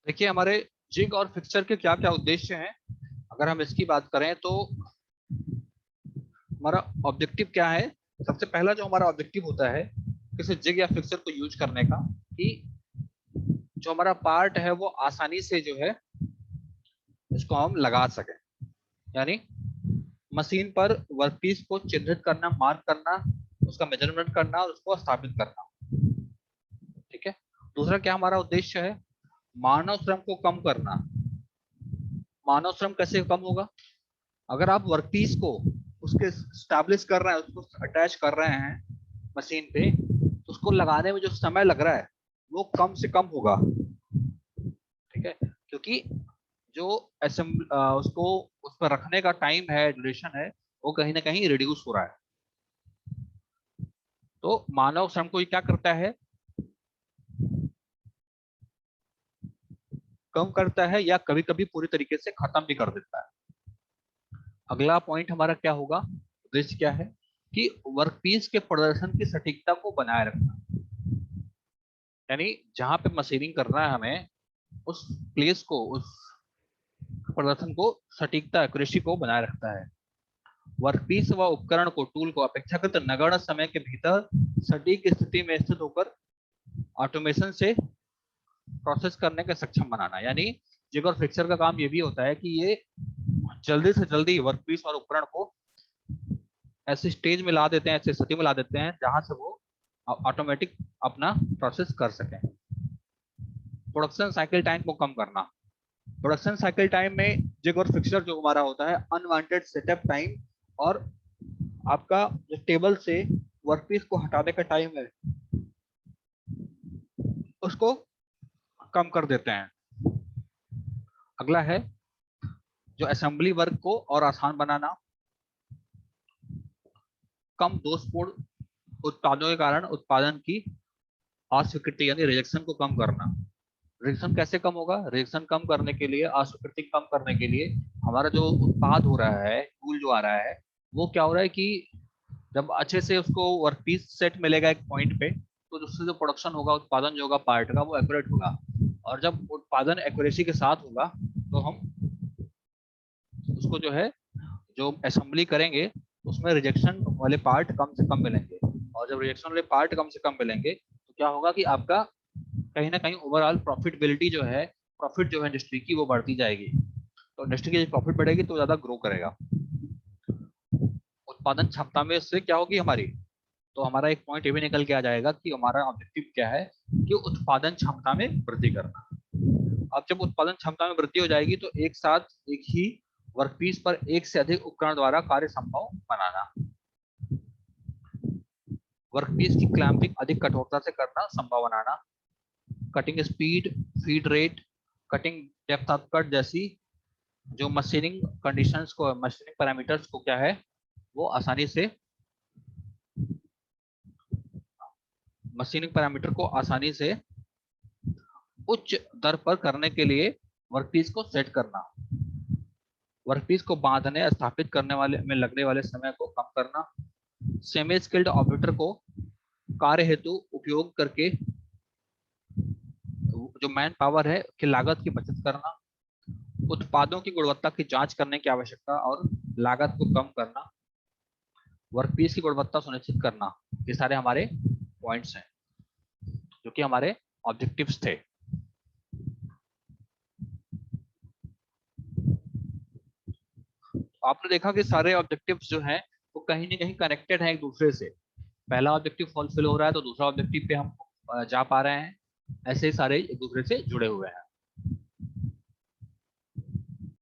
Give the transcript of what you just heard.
देखिए हमारे जिग और फिक्सचर के क्या क्या उद्देश्य हैं। अगर हम इसकी बात करें तो हमारा ऑब्जेक्टिव क्या है। सबसे पहला जो हमारा ऑब्जेक्टिव होता है किसी जिग या फिक्सचर को यूज करने का, कि जो हमारा पार्ट है वो आसानी से जो है इसको हम लगा सकें। यानी मशीन पर वर्कपीस को चिन्हित करना, मार्क करना, उसका मेजरमेंट करना और उसको स्थापित करना। ठीक है। दूसरा क्या हमारा उद्देश्य है, मानव श्रम को कम करना। मानव श्रम कैसे कम होगा, अगर आप वर्कपीस को उसके स्टैब्लिश कर रहे हैं, उसको अटैच कर रहे हैं मशीन पे, तो उसको लगाने में जो समय लग रहा है वो कम से कम होगा। ठीक है, क्योंकि जो उसको उस पर रखने का टाइम है, ड्यूरेशन है, वो कहीं ना कहीं रिड्यूस हो रहा है। तो मानव श्रम को ये क्या करता है, कम करता है या कभी कभी पूरी तरीके से खत्म भी कर देता है। अगला पॉइंट हमारा क्या होगा, उद्देश्य क्या है, कि वर्कपीस के प्रदर्शन की सटीकता को बनाए रखना। यानी जहां पे मशीनिंग करना है हमें, उस प्लेस को, उस प्रदर्शन को, सटीकता, एक्यूरेसी को बनाए रखता है। वर्कपीस व उपकरण को, टूल को अपेक्षाकृत नगण्य समय के भीतर सटीक स्थिति में स्थित होकर ऑटोमेशन से प्रोसेस करने के सक्षम बनाना। यानी जिग और फिक्सर का काम ये भी होता है कि ये जल्दी से जल्दी वर्कपीस और उपकरण को ऐसे स्टेज में ला देते हैं, ऐसे स्थिति में ला देते हैं जहां से वो ऑटोमेटिक अपना प्रोसेस कर सकें। प्रोडक्शन साइकिल टाइम को कम करना। प्रोडक्शन साइकिल टाइम में जिग और फिक्सर जो हमारा होता है, अनवांटेड सेटअप टाइम और आपका जो टेबल से वर्कपीस को हटाने का टाइम है उसको कम कर देते हैं। अगला है जो असेंबली वर्क को और आसान बनाना। कम दोषपूर्ण उत्पादों के कारण उत्पादन की अस्वीकृति यानी रिजेक्शन को कम करना। रिजेक्शन कैसे कम होगा, रिजेक्शन कम करने के लिए, अस्वीकृति कम करने के लिए हमारा जो उत्पाद हो रहा है, टूल जो आ रहा है, वो क्या हो रहा है कि जब अच्छे से उसको वर्कपीस सेट मिलेगा एक पॉइंट पे, तो उससे जो प्रोडक्शन होगा, उत्पादन जो होगा पार्ट का, वो एक्यूरेट होगा। और जब उत्पादन एक्यूरेसी के साथ होगा तो हम उसको जो है, जो असेंबली करेंगे उसमें रिजेक्शन वाले पार्ट कम से कम मिलेंगे। और जब रिजेक्शन वाले पार्ट कम से कम मिलेंगे तो क्या होगा कि आपका कहीं ना कहीं ओवरऑल प्रॉफिटेबिलिटी जो है, प्रॉफिट जो है इंडस्ट्री की, वो बढ़ती जाएगी। तो इंडस्ट्री की प्रॉफिट बढ़ेगी तो ज्यादा ग्रो करेगा। उत्पादन क्षमता में इससे क्या होगी हमारी, तो हमारा एक पॉइंट ये भी निकल के आ जाएगा कि हमारा ऑब्जेक्टिव क्या है, कि उत्पादन क्षमता में वृद्धि करना। अब जब उत्पादन क्षमता में वृद्धि हो जाएगी तो एक साथ एक ही वर्कपीस पर एक से अधिक उपकरण द्वारा कार्य संभव बनाना। वर्कपीस की क्लैंपिंग अधिक कठोरता से करना संभव बनाना। Cutting speed, feed rate, cutting depth of cut जैसी जो मशीनिंग कंडीशंस को, मशीनिंग पैरामीटर्स को क्या है, वो आसानी से, मशीनिंग पैरामीटर को आसानी से उच्च दर पर करने के लिए वर्कपीस को सेट करना। वर्कपीस को बांधने, स्थापित करने वाले में लगने वाले समय को कम करना। सेमी स्किल्ड ऑपरेटर को कार्य हेतु उपयोग करके जो मैन पावर है की लागत की बचत करना। उत्पादों की गुणवत्ता की जांच करने की आवश्यकता और लागत को कम करना। वर्कपीस की गुणवत्ता सुनिश्चित करना। ये सारे हमारे पॉइंट्स हैं जो कि हमारे ऑब्जेक्टिव्स थे। आपने देखा कि सारे ऑब्जेक्टिव्स जो हैं वो कहीं ना कहीं कनेक्टेड हैं एक दूसरे से। पहला ऑब्जेक्टिव फुलफिल हो रहा है तो दूसरा ऑब्जेक्टिव पे हम जा पा रहे हैं। ऐसे ही सारे एक दूसरे से जुड़े हुए हैं।